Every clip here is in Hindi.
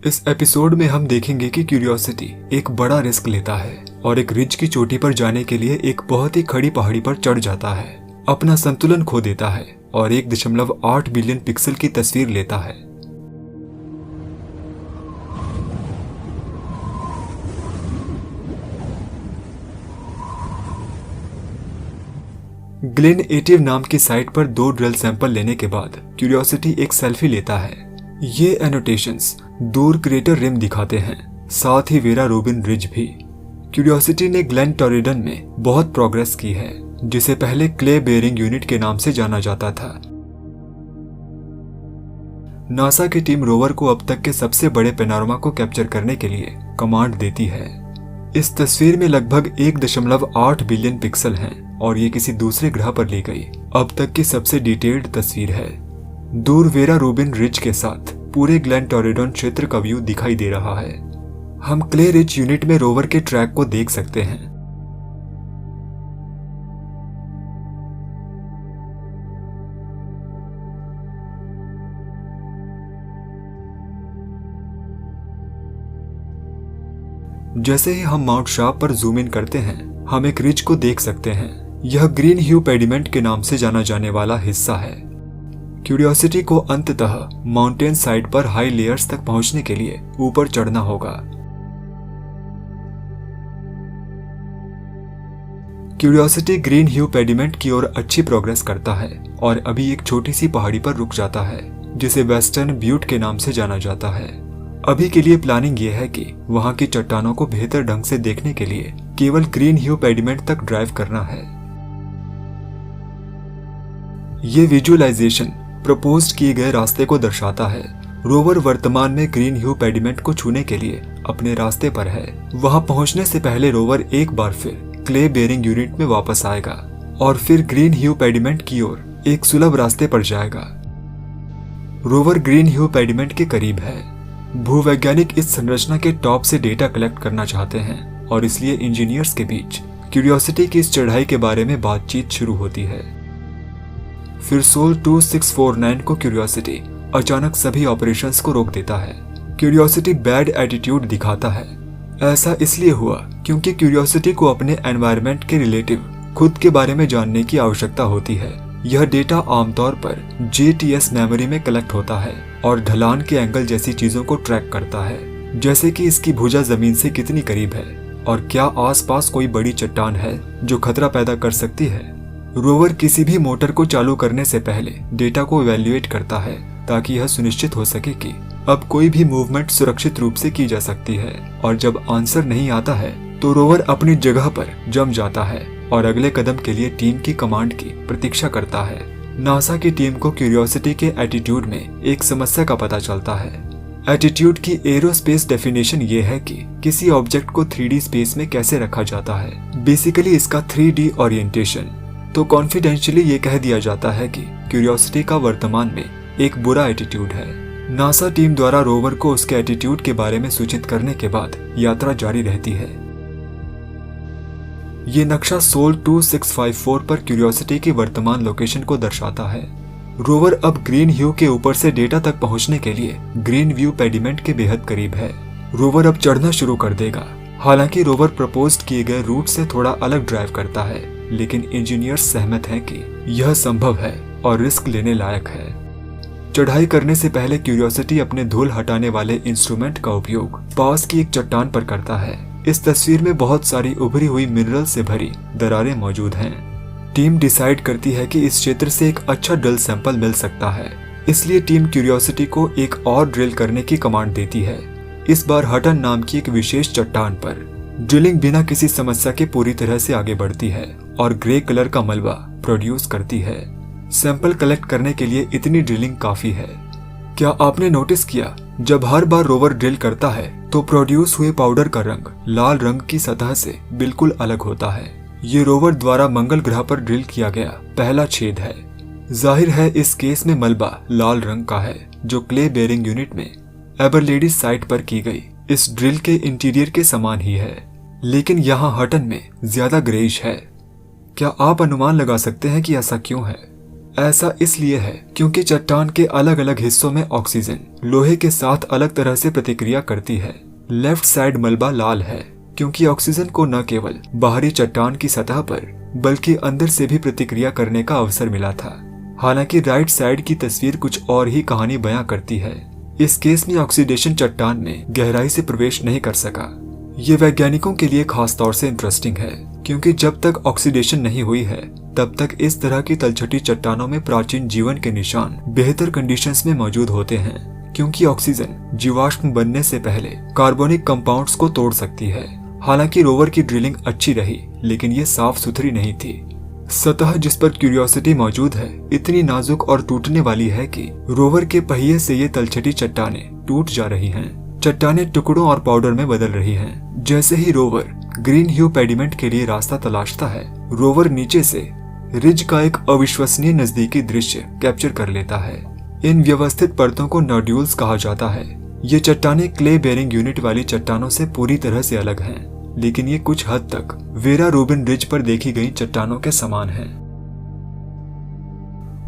इस एपिसोड में हम देखेंगे कि क्यूरियोसिटी एक बड़ा रिस्क लेता है और एक रिज की चोटी पर जाने के लिए एक बहुत ही खड़ी पहाड़ी पर चढ़ जाता है, अपना संतुलन खो देता है और 1.8 बिलियन पिक्सल की तस्वीर लेता है। ग्लेन एटिव नाम की साइट पर 2 ड्रिल सैंपल लेने के बाद क्यूरियोसिटी एक सेल्फी लेता है। ये एनोटेशंस दूर क्रेटर रिम दिखाते हैं, साथ ही वेरा रूबिन रिज भी। क्यूरियोसिटी ने ग्लेन टोरिडन में बहुत प्रोग्रेस की है, जिसे पहले क्ले बेयरिंग यूनिट के नाम से जाना जाता था। नासा की टीम रोवर को अब तक के सबसे बड़े पैनोरामा को कैप्चर करने के लिए कमांड देती है। इस तस्वीर में लगभग 1.8 बिलियन पिक्सल हैं और ये किसी दूसरे ग्रह पर ली गई अब तक की सबसे डिटेल्ड तस्वीर है। दूर वेरा रूबिन रिज के साथ पूरे ग्लेन टोरिडन क्षेत्र का व्यू दिखाई दे रहा है। हम क्ले रिज यूनिट में रोवर के ट्रैक को देख सकते हैं। जैसे ही हम माउंट शार्प पर जूम इन करते हैं, हम एक रिज को देख सकते हैं। यह ग्रीन ह्यू पेडिमेंट के नाम से जाना जाने वाला हिस्सा है। क्यूरियोसिटी को अंततः माउंटेन साइड पर हाई लेयर्स तक पहुंचने के लिए ऊपर चढ़ना होगा। क्यूरियोसिटी ग्रीन ह्यू पेडिमेंट की ओर अच्छी प्रोग्रेस करता है और अभी एक छोटी सी पहाड़ी पर रुक जाता है, जिसे वेस्टर्न ब्यूट के नाम से जाना जाता है। अभी के लिए प्लानिंग यह है कि वहां की चट्टानों को बेहतर ढंग से देखने के लिए केवल ग्रीन ह्यू पेडिमेंट तक ड्राइव करना है। ये विजुअलाइजेशन प्रपोज्ड किए गए रास्ते को दर्शाता है। रोवर वर्तमान में ग्रीन ह्यू पेडिमेंट को छूने के लिए अपने रास्ते पर है। वहां पहुंचने से पहले रोवर एक बार फिर क्ले बेयरिंग यूनिट में वापस आएगा और फिर ग्रीन ह्यू पेडिमेंट की ओर एक सुलभ रास्ते पर जाएगा। रोवर ग्रीन ह्यू पेडिमेंट के करीब है। भूवैज्ञानिक इस संरचना के टॉप से डेटा कलेक्ट करना चाहते हैं और इसलिए इंजीनियर्स के बीच क्यूरियोसिटी की इस चढ़ाई के बारे में बातचीत शुरू होती है। फिर सोल 2649 को क्यूरियोसिटी अचानक सभी ऑपरेशंस को रोक देता है। क्यूरियोसिटी बैड एटीट्यूड दिखाता है। ऐसा इसलिए हुआ क्योंकि क्यूरियोसिटी को अपने एनवायरनमेंट के रिलेटिव खुद के बारे में जानने की आवश्यकता होती है। यह डेटा आमतौर पर JTS मेमोरी में कलेक्ट होता है और ढलान के एंगल जैसी चीजों को ट्रैक करता है, जैसे कि इसकी भुजा जमीन से कितनी करीब है और क्या आसपास कोई बड़ी चट्टान है जो खतरा पैदा कर सकती है। रोवर किसी भी मोटर को चालू करने से पहले डेटा को इवैल्यूएट करता है ताकि यह सुनिश्चित हो सके कि अब कोई भी मूवमेंट सुरक्षित रूप से की जा सकती है, और जब आंसर नहीं आता है तो रोवर अपनी जगह पर जम जाता है और अगले कदम के लिए टीम की कमांड की प्रतीक्षा करता है। नासा की टीम को क्यूरियोसिटी के एटीट्यूड में एक समस्या का पता चलता है। एटीट्यूड की एरोस्पेस डेफिनेशन ये है कि किसी ऑब्जेक्ट को 3D स्पेस में कैसे रखा जाता है, बेसिकली इसका 3D ओरिएंटेशन। तो कॉन्फिडेंशियली ये कह दिया जाता है कि क्यूरियोसिटी का वर्तमान में एक बुरा एटीट्यूड है। नासा टीम द्वारा रोवर को उसके एटीट्यूड के बारे में सूचित करने के बाद यात्रा जारी रहती है। ये नक्शा सोल 2654 पर क्यूरियोसिटी की वर्तमान लोकेशन को दर्शाता है। रोवर अब ग्रीन ह्यू के ऊपर से डेटा तक पहुंचने के लिए ग्रीन व्यू पेडिमेंट के बेहद करीब है। रोवर अब चढ़ना शुरू कर देगा। हालांकि रोवर प्रपोज्ड किए गए रूट से थोड़ा अलग ड्राइव करता है, लेकिन इंजीनियर्स सहमत हैं कि यह संभव है और रिस्क लेने लायक है। चढ़ाई करने से पहले क्यूरियोसिटी अपने धूल हटाने वाले इंस्ट्रूमेंट का उपयोग पास की एक चट्टान पर करता है। इस तस्वीर में बहुत सारी उभरी हुई मिनरल से भरी दरारें मौजूद हैं। टीम डिसाइड करती है कि इस क्षेत्र से एक अच्छा ड्रिल सैंपल मिल सकता है, इसलिए टीम क्यूरियोसिटी को एक और ड्रिल करने की कमांड देती है। इस बार हटन नाम की एक विशेष चट्टान पर ड्रिलिंग बिना किसी समस्या के पूरी तरह से आगे बढ़ती है और ग्रे कलर का मलबा प्रोड्यूस करती है। सैंपल कलेक्ट करने के लिए इतनी ड्रिलिंग काफी है। क्या आपने नोटिस किया, जब हर बार रोवर ड्रिल करता है तो प्रोड्यूस हुए पाउडर का रंग लाल रंग की सतह से बिल्कुल अलग होता है। ये रोवर द्वारा मंगल ग्रह पर ड्रिल किया गया पहला छेद है। जाहिर है इस केस में मलबा लाल रंग का है, जो क्ले बेयरिंग यूनिट में एबरलेडीज साइट पर की गई इस ड्रिल के इंटीरियर के समान ही है, लेकिन यहाँ हटन में ज्यादा ग्रेइश है। क्या आप अनुमान लगा सकते हैं कि ऐसा क्यों है? ऐसा इसलिए है क्योंकि चट्टान के अलग अलग हिस्सों में ऑक्सीजन लोहे के साथ अलग तरह से प्रतिक्रिया करती है। लेफ्ट साइड मलबा लाल है क्योंकि ऑक्सीजन को न केवल बाहरी चट्टान की सतह पर बल्कि अंदर से भी प्रतिक्रिया करने का अवसर मिला था। हालांकि राइट साइड की तस्वीर कुछ और ही कहानी बयां करती है। इस केस में ऑक्सीडेशन चट्टान में गहराई से प्रवेश नहीं कर सका। ये वैज्ञानिकों के लिए खास तौर से इंटरेस्टिंग है क्योंकि जब तक ऑक्सीडेशन नहीं हुई है तब तक इस तरह की तलछटी चट्टानों में प्राचीन जीवन के निशान बेहतर कंडीशंस में मौजूद होते हैं, क्योंकि ऑक्सीजन जीवाश्म बनने से पहले कार्बनिक कंपाउंड्स को तोड़ सकती है। हालांकि रोवर की ड्रिलिंग अच्छी रही लेकिन ये साफ सुथरी नहीं थी। सतह जिस पर क्यूरियोसिटी मौजूद है इतनी नाजुक और टूटने वाली है कि रोवर के पहिए से ये तलछटी चट्टानें टूट जा रही हैं। चट्टानें टुकड़ों और पाउडर में बदल रही हैं। जैसे ही रोवर ग्रीन ह्यू पेडिमेंट के लिए रास्ता तलाशता है, रोवर नीचे से रिज का एक अविश्वसनीय नजदीकी दृश्य कैप्चर कर लेता है। इन व्यवस्थित परतों को नोड्यूल्स कहा जाता है। ये चट्टानें क्ले बेरिंग यूनिट वाली चट्टानों से पूरी तरह से अलग हैं, लेकिन ये कुछ हद तक वेरा रूबिन रिज पर देखी गई चट्टानों के समान हैं।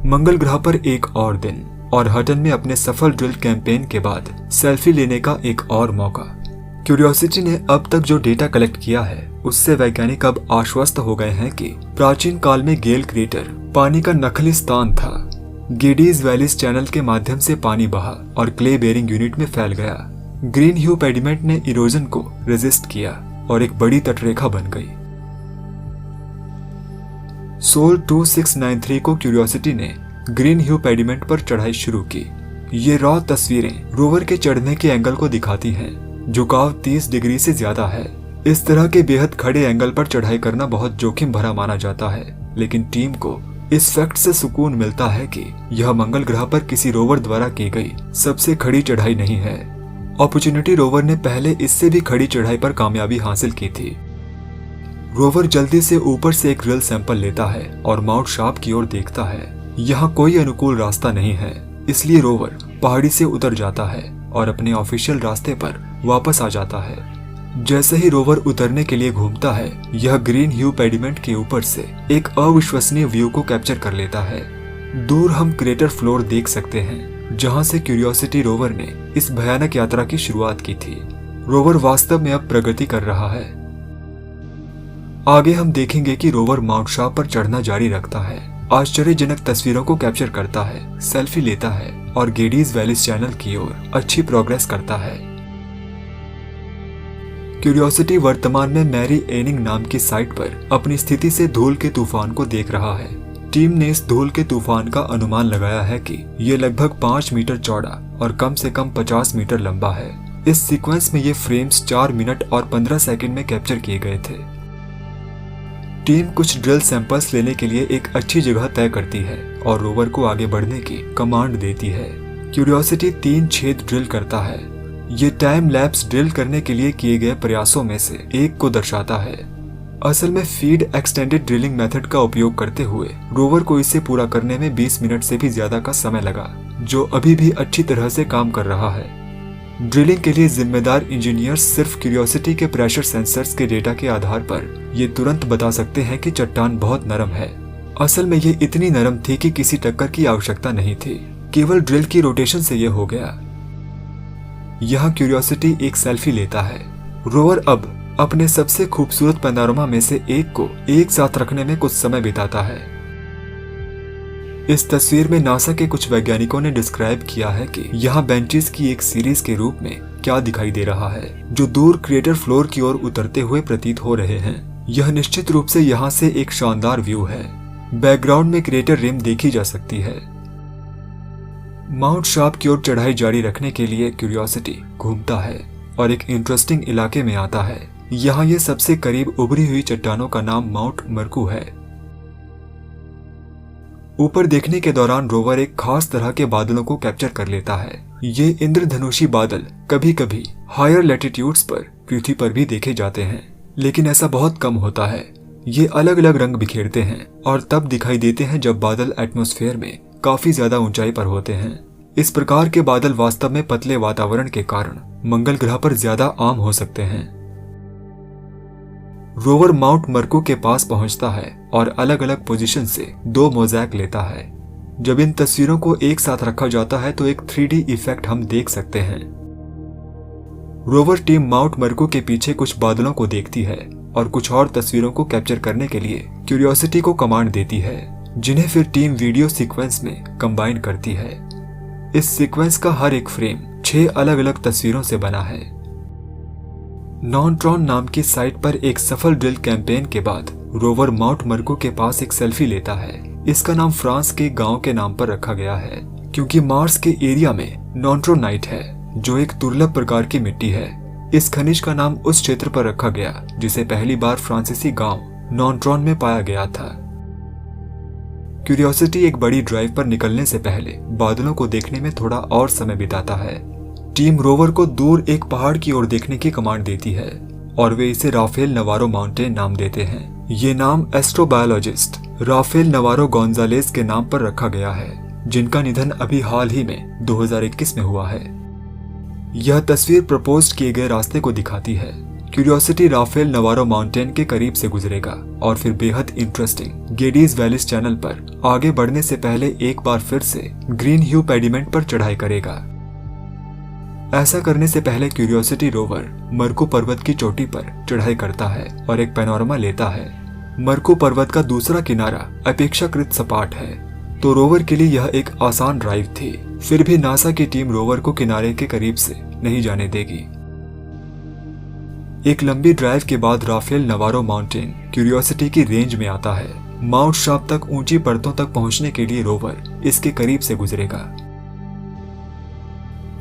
मंगल ग्रह पर एक और दिन और हटन में अपने सफल ड्रिल कैंपेन के बाद सेल्फी लेने का एक और मौका। क्यूरियोसिटी ने अब तक जो डेटा कलेक्ट किया है उससे वैज्ञानिक अब आश्वस्त हो गए हैं कि प्राचीन काल में गेल क्रेटर पानी का नखली स्थान था। गेडीज वैलीज चैनल के माध्यम से पानी बहा और क्ले बेरिंग यूनिट में फैल गया। ग्रीन ह्यू पेडिमेंट ने इरोजन को रेजिस्ट किया और एक बड़ी तटरेखा बन गई। सोल 2693 को क्यूरियोसिटी ने ग्रीन ह्यू पेडिमेंट पर चढ़ाई शुरू की। ये रॉ तस्वीरें रोवर के चढ़ने के एंगल को दिखाती हैं। झुकाव 30 डिग्री से ज्यादा है। इस तरह के बेहद खड़े एंगल पर चढ़ाई करना बहुत जोखिम भरा माना जाता है, लेकिन टीम को इस फैक्ट से सुकून मिलता है कि यह मंगल ग्रह पर किसी रोवर द्वारा की गई सबसे खड़ी चढ़ाई नहीं है। अपॉर्चुनिटी रोवर ने पहले इससे भी खड़ी चढ़ाई पर कामयाबी हासिल की थी। रोवर जल्दी से ऊपर से एक ड्रिल सैंपल लेता है और माउंट शार्प की ओर देखता है। यहाँ कोई अनुकूल रास्ता नहीं है, इसलिए रोवर पहाड़ी से उतर जाता है और अपने ऑफिशियल रास्ते पर वापस आ जाता है। जैसे ही रोवर उतरने के लिए घूमता है, यह ग्रीन ह्यू पेडिमेंट के ऊपर से एक अविश्वसनीय व्यू को कैप्चर कर लेता है। दूर हम क्रेटर फ्लोर देख सकते हैं, जहां से क्यूरियोसिटी रोवर ने इस भयानक यात्रा की शुरुआत की थी। रोवर वास्तव में अब प्रगति कर रहा है। आगे हम देखेंगे कि रोवर माउंट शार्प पर चढ़ना जारी रखता है, आश्चर्यजनक तस्वीरों को कैप्चर करता है, सेल्फी लेता है और गेडीज वैलीज चैनल की ओर अच्छी प्रोग्रेस करता है। क्यूरियोसिटी वर्तमान में मैरी एनिंग नाम की साइट पर अपनी स्थिति से धूल के तूफान को देख रहा है। टीम ने इस धूल के तूफान का अनुमान लगाया है कि ये लगभग 5 मीटर चौड़ा और कम से कम 50 मीटर लंबा है। इस सीक्वेंस में ये फ्रेम्स 4 मिनट और 15 सेकंड में कैप्चर किए गए थे। टीम कुछ ड्रिल सैंपल्स लेने के लिए एक अच्छी जगह तय करती है और रोवर को आगे बढ़ने की कमांड देती है। क्यूरियोसिटी 3 छेद ड्रिल करता है। ये टाइम लैप्स ड्रिल करने के लिए किए गए प्रयासों में से एक को दर्शाता है। असल में फीड एक्सटेंडेड ड्रिलिंग मेथड का उपयोग करते हुए रोवर को इसे पूरा करने में 20 मिनट से भी ज्यादा का समय लगा, जो अभी भी अच्छी तरह से काम कर रहा है। ड्रिलिंग के लिए जिम्मेदार इंजीनियर्स सिर्फ क्यूरियोसिटी के प्रेशर सेंसर्स के डेटा के आधार पर ये तुरंत बता सकते हैं कि चट्टान बहुत नरम है। असल में ये इतनी नरम थी कि किसी टक्कर की आवश्यकता नहीं थी, केवल ड्रिल की रोटेशन से ये हो गया। यहाँ क्यूरियोसिटी एक सेल्फी लेता है। रोवर अब अपने सबसे खूबसूरत पैनोरामा में से एक को एक साथ रखने में कुछ समय बिताता है। इस तस्वीर में नासा के कुछ वैज्ञानिकों ने डिस्क्राइब किया है कि यहाँ बेंचेस की एक सीरीज के रूप में क्या दिखाई दे रहा है, जो दूर क्रेटर फ्लोर की ओर उतरते हुए प्रतीत हो रहे हैं। यह निश्चित रूप से यहाँ से एक शानदार व्यू है। बैकग्राउंड में क्रेटर रिम देखी जा सकती है। माउंट शार्प की ओर चढ़ाई जारी रखने के लिए क्यूरियोसिटी घूमता है और एक इंटरेस्टिंग इलाके में आता है। यहाँ ये सबसे करीब उभरी हुई चट्टानों का नाम माउंट मरकू है। ऊपर देखने के दौरान रोवर एक खास तरह के बादलों को कैप्चर कर लेता है। ये इंद्रधनुषी बादल कभी कभी हायर लैटिट्यूड्स पर पृथ्वी पर भी देखे जाते हैं, लेकिन ऐसा बहुत कम होता है। ये अलग अलग रंग बिखेरते हैं और तब दिखाई देते हैं जब बादल एटमॉस्फेयर में काफी ज्यादा ऊंचाई पर होते हैं। इस प्रकार के बादल वास्तव में पतले वातावरण के कारण मंगल ग्रह पर ज्यादा आम हो सकते हैं। रोवर माउंट मरकू के पास पहुंचता है और अलग अलग पोजीशन से 2 मोज़ैक लेता है। जब इन तस्वीरों को एक साथ रखा जाता है तो एक 3D इफेक्ट हम देख सकते हैं। रोवर टीम माउंट मर्को के पीछे कुछ बादलों को देखती है और कुछ और तस्वीरों को कैप्चर करने के लिए क्यूरियोसिटी को कमांड देती है, जिन्हें फिर टीम वीडियो सीक्वेंस में कंबाइन करती है। इस सीक्वेंस का हर एक फ्रेम 6 अलग अलग तस्वीरों से बना है। नॉनट्रॉन नाम की साइट पर एक सफल ड्रिल कैंपेन के बाद रोवर माउंट मर्को के पास एक सेल्फी लेता है। इसका नाम फ्रांस के गांव के नाम पर रखा गया है, क्योंकि मार्स के एरिया में नॉन्ट्रोनाइट है, जो एक दुर्लभ प्रकार की मिट्टी है। इस खनिज का नाम उस क्षेत्र पर रखा गया जिसे पहली बार फ्रांसीसी गांव नॉनट्रॉन में पाया गया था। क्यूरियोसिटी एक बड़ी ड्राइव पर निकलने से पहले बादलों को देखने में थोड़ा और समय बिताता है। टीम रोवर को दूर एक पहाड़ की ओर देखने की कमांड देती है और वे इसे राफेल नवारो माउंटेन नाम देते हैं। ये नाम एस्ट्रोबायोलॉजिस्ट राफेल नवारो गोंजालेस के नाम पर रखा गया है, जिनका निधन अभी हाल ही में 2021 में हुआ है। यह तस्वीर प्रपोज किए गए रास्ते को दिखाती है। क्यूरियोसिटी राफेल नवारो माउंटेन के करीब से गुजरेगा और फिर बेहद इंटरेस्टिंग गेडीज वैलीज चैनल पर आगे बढ़ने से पहले एक बार फिर से ग्रीन ह्यू पेडिमेंट पर चढ़ाई करेगा। ऐसा करने से पहले क्यूरियोसिटी रोवर मर्को पर्वत की चोटी पर चढ़ाई करता है और एक पैनोरमा लेता है। मर्को पर्वत का दूसरा किनारा अपेक्षाकृत सपाट है, तो रोवर के लिए यह एक आसान ड्राइव थी। फिर भी नासा की टीम रोवर को किनारे के करीब से नहीं जाने देगी। एक लंबी ड्राइव के बाद राफेल नवारो माउंटेन क्यूरियोसिटी की रेंज में आता है। माउंट शार्प तक ऊंची परतों तक पहुंचने के लिए रोवर इसके करीब से गुजरेगा।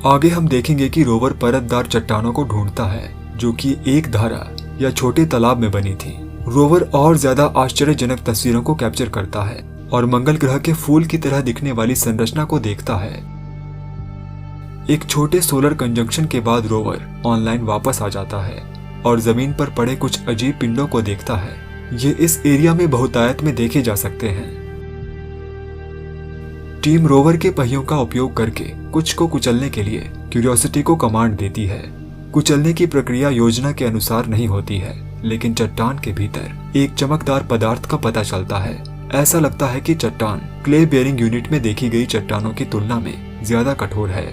आगे हम देखेंगे कि रोवर परतदार चट्टानों को ढूंढता है, जो कि एक धारा या छोटे तालाब में बनी थी। रोवर और ज्यादा आश्चर्यजनक तस्वीरों को कैप्चर करता है और मंगल ग्रह के फूल की तरह दिखने वाली संरचना को देखता है। एक छोटे सोलर कंजंक्शन के बाद रोवर ऑनलाइन वापस आ जाता है और जमीन पर पड़े कुछ अजीब पिंडों को देखता है। ये इस एरिया में बहुतायत में देखे जा सकते हैं। टीम रोवर के पहियों का उपयोग करके कुछ को कुचलने के लिए क्यूरियोसिटी को कमांड देती है। कुचलने की प्रक्रिया योजना के अनुसार नहीं होती है, लेकिन चट्टान के भीतर एक चमकदार पदार्थ का पता चलता है। ऐसा लगता है कि चट्टान क्ले बेयरिंग यूनिट में देखी गई चट्टानों की तुलना में ज्यादा कठोर है।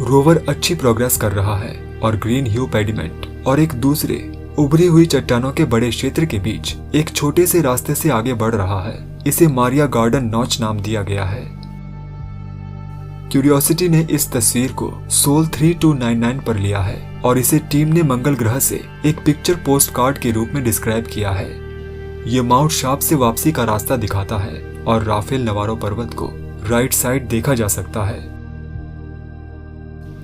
रोवर अच्छी प्रोग्रेस कर रहा है और ग्रीन ह्यू पेडिमेंट और एक दूसरे उभरी हुई चट्टानों के बड़े क्षेत्र के बीच एक छोटे से रास्ते से आगे बढ़ रहा है। इसे मारिया गार्डन नॉच नाम दिया गया है। क्यूरियोसिटी ने इस तस्वीर को सोल 3299 पर लिया है और इसे टीम ने मंगल ग्रह से एक पिक्चर पोस्ट कार्ड के रूप में डिस्क्राइब किया है। ये माउंट शार्प से वापसी का रास्ता दिखाता है और राफेल नवारो पर्वत को राइट साइड देखा जा सकता है।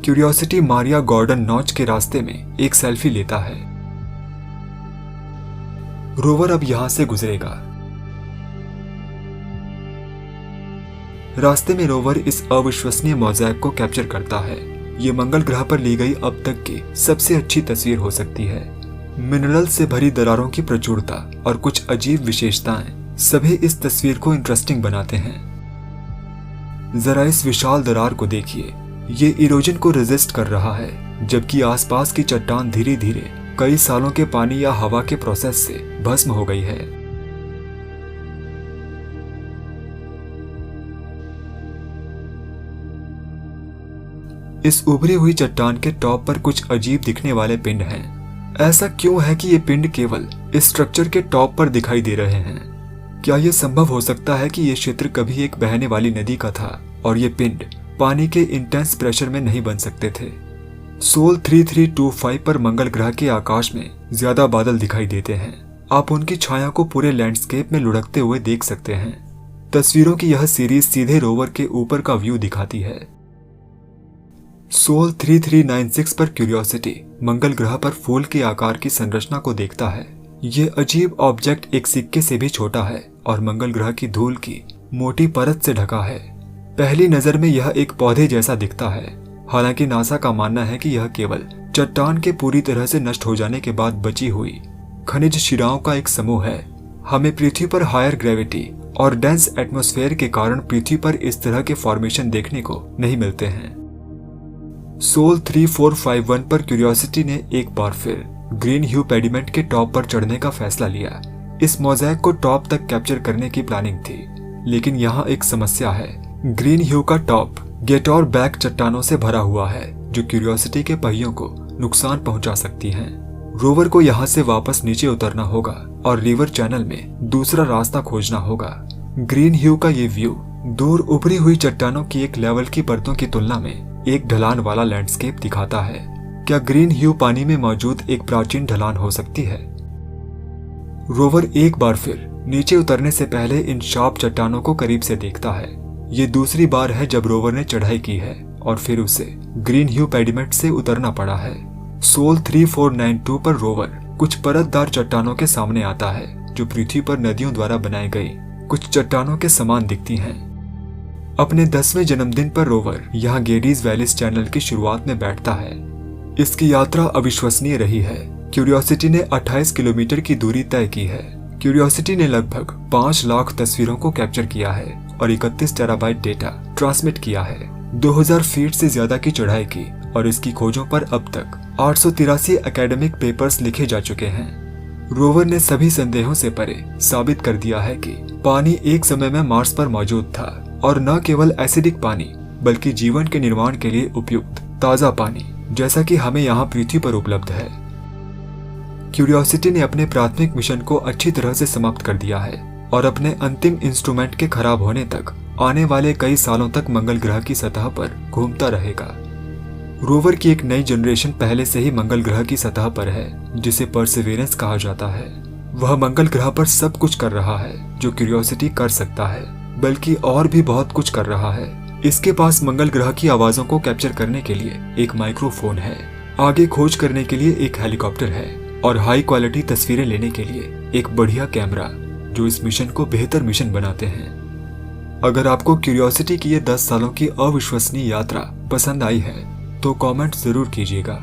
क्यूरियोसिटी मारिया गॉर्डन नॉच के रास्ते में एक सेल्फी लेता है। रोवर अब यहां से गुजरेगा। रास्ते में रोवर इस अविश्वसनीय मोज़ेक को कैप्चर करता है। ये मंगल ग्रह पर ली गई अब तक की सबसे अच्छी तस्वीर हो सकती है। मिनरल से भरी दरारों की प्रचुरता और कुछ अजीब विशेषताएं सभी इस तस्वीर को इंटरेस्टिंग बनाते हैं। जरा इस विशाल दरार को देखिए, ये इरोजन को रेजिस्ट कर रहा है, जबकि आसपास की चट्टान धीरे धीरे कई सालों के पानी या हवा के प्रोसेस से भस्म हो गई है। इस उभरी हुई चट्टान के टॉप पर कुछ अजीब दिखने वाले पिंड हैं। ऐसा क्यों है कि ये पिंड केवल इस स्ट्रक्चर के टॉप पर दिखाई दे रहे हैं? क्या यह संभव हो सकता है कि ये क्षेत्र कभी एक बहने वाली नदी का था और ये पिंड पानी के इंटेंस प्रेशर में नहीं बन सकते थे? सोल 3325 पर मंगल ग्रह के आकाश में ज्यादा बादल दिखाई देते हैं। आप उनकी छाया को पूरे लैंडस्केप में लुढ़कते हुए देख सकते हैं। तस्वीरों की यह सीरीज सीधे रोवर के ऊपर का व्यू दिखाती है। सोल 3396 पर क्यूरियोसिटी मंगल ग्रह पर फूल के आकार की संरचना को देखता है। ये अजीब ऑब्जेक्ट एक सिक्के से भी छोटा है और मंगल ग्रह की धूल की मोटी परत से ढका है। पहली नजर में यह एक पौधे जैसा दिखता है, हालांकि नासा का मानना है कि यह केवल चट्टान के पूरी तरह से नष्ट हो जाने के बाद बची हुई खनिज शिराओं का एक समूह है। हमें पृथ्वी पर हायर ग्रेविटी और डेंस एटमॉस्फेयर के कारण पृथ्वी पर इस तरह के फॉर्मेशन देखने को नहीं मिलते हैं। सोल 3451 पर क्यूरियोसिटी ने एक बार फिर ग्रीन ह्यू पेडिमेंट के टॉप पर चढ़ने का फैसला लिया। इस मोज़ेक को टॉप तक कैप्चर करने की प्लानिंग थी, लेकिन यहाँ एक समस्या है। ग्रीन ह्यू का टॉप गेट और बैक चट्टानों से भरा हुआ है जो क्यूरियोसिटी के पहियों को नुकसान पहुंचा सकती हैं। रोवर को यहाँ से वापस नीचे उतरना होगा और रिवर चैनल में दूसरा रास्ता खोजना होगा। ग्रीन ह्यू का ये व्यू दूर उभरी हुई चट्टानों की एक लेवल की परतों की तुलना में एक ढलान वाला लैंडस्केप दिखाता है। क्या ग्रीन ह्यू पानी में मौजूद एक प्राचीन ढलान हो सकती है? रोवर एक बार फिर नीचे उतरने से पहले इन शार्प चट्टानों को करीब से देखता है। ये दूसरी बार है जब रोवर ने चढ़ाई की है और फिर उसे ग्रीन ह्यू पेडिमेंट से उतरना पड़ा है। सोल 3492 पर रोवर कुछ परतदार चट्टानों के सामने आता है जो पृथ्वी पर नदियों द्वारा बनाई गई कुछ चट्टानों के समान दिखती हैं। अपने 10वें जन्मदिन पर रोवर यहाँ गेडीज वैलीज चैनल की शुरुआत में बैठता है। इसकी यात्रा अविश्वसनीय रही है। क्यूरियोसिटी ने 28 किलोमीटर की दूरी तय की है। क्यूरियोसिटी ने लगभग 5 लाख तस्वीरों को कैप्चर किया है और 31 टेराबाइट डेटा ट्रांसमिट किया है। 2000 फीट से ज्यादा की चढ़ाई की और इसकी खोजों पर अब तक 883 एकेडमिक पेपर्स लिखे जा चुके हैं। रोवर ने सभी संदेहों से परे साबित कर दिया है कि पानी एक समय में मार्स पर मौजूद था और न केवल एसिडिक पानी बल्कि जीवन के निर्माण के लिए उपयुक्त ताजा पानी जैसा कि हमें यहाँ पृथ्वी पर उपलब्ध है। क्यूरियोसिटी ने अपने प्राथमिक मिशन को अच्छी तरह से समाप्त कर दिया है और अपने अंतिम इंस्ट्रूमेंट के खराब होने तक आने वाले कई सालों तक मंगल ग्रह की सतह पर घूमता रहेगा। रोवर की एक नई जनरेशन पहले से ही मंगल ग्रह की सतह पर है जिसे परसिवेरेंस कहा जाता है। वह मंगल ग्रह पर सब कुछ कर रहा है जो क्यूरियोसिटी कर सकता है, बल्कि और भी बहुत कुछ कर रहा है। इसके पास मंगल ग्रह की आवाजों को कैप्चर करने के लिए एक माइक्रोफोन है, आगे खोज करने के लिए एक हेलीकॉप्टर है और हाई क्वालिटी तस्वीरें लेने के लिए एक बढ़िया कैमरा जो इस मिशन को बेहतर मिशन बनाते हैं। अगर आपको क्यूरियोसिटी की ये 10 सालों की अविश्वसनीय यात्रा पसंद आई है तो कमेंट जरूर कीजिएगा।